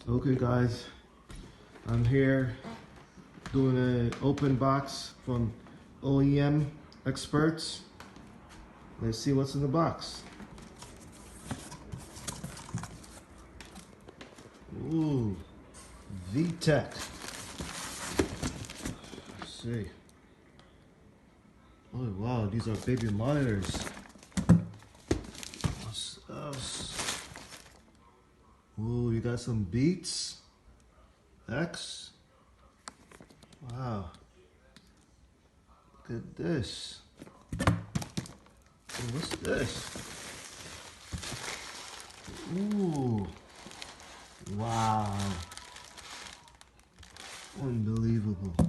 Okay guys, I'm here doing an open box from Oem Experts. Let's see what's in the box. Ooh, VTech. Let's see. Oh wow, these are baby monitors. What's else? Ooh, you got some Beats X. Wow. Look at this. Oh, what's this? Ooh. Wow. Unbelievable. What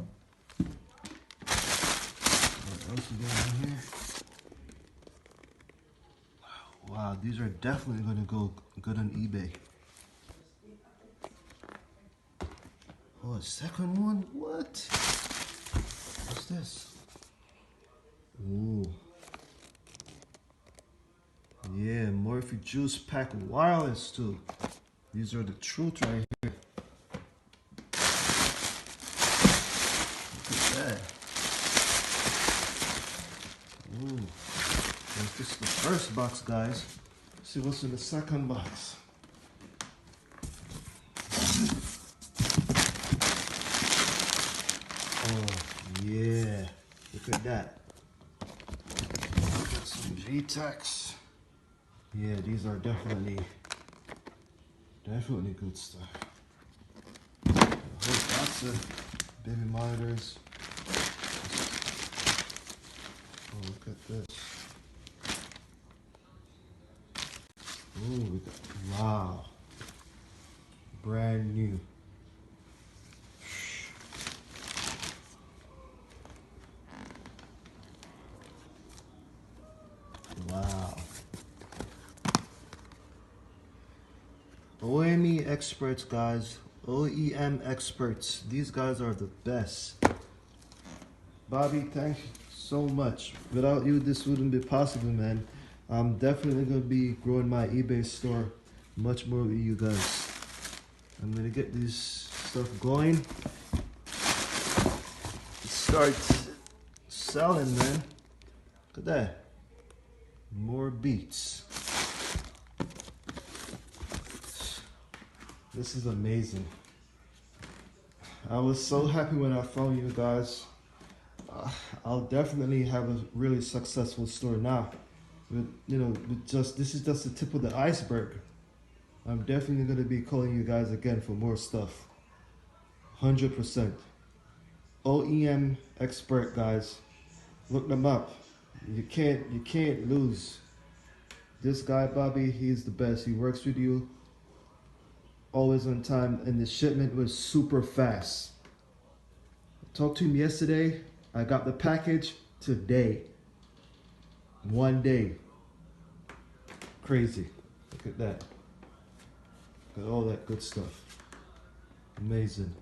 else we got in here? Wow, these are definitely going to go good on eBay. Oh, a second one? What? What's this? Ooh. Yeah, Morphe Juice Pack Wireless too. These are the truth right here. Look at that. Ooh. This is the first box, guys. Let's see what's in the second box. Oh, yeah. Look at that. Got some VTechs. Yeah, these are definitely good stuff. A whole box of baby monitors. Oh, look at this. Oh, we got, wow. Brand new. Wow. Oem Experts, guys. OEM Experts. These guys are the best. Bobby, thank you so much. Without you, this wouldn't be possible, man. I'm definitely going to be growing my eBay store much more with you guys. I'm going to get this stuff going. Start selling, man. Look at that. More Beats. This is amazing. I was so happy when I found you guys. I'll definitely have a really successful store now. This is just the tip of the iceberg. I'm definitely going to be calling you guys again for more stuff. 100%. OEM Expert, guys. Look them up. You can't lose. This guy, Bobby, he's the best. He works with you. Always on time, and the shipment was super fast. I talked to him yesterday. I got the package today. 1 day. Crazy. Look at that. Got all that good stuff. Amazing.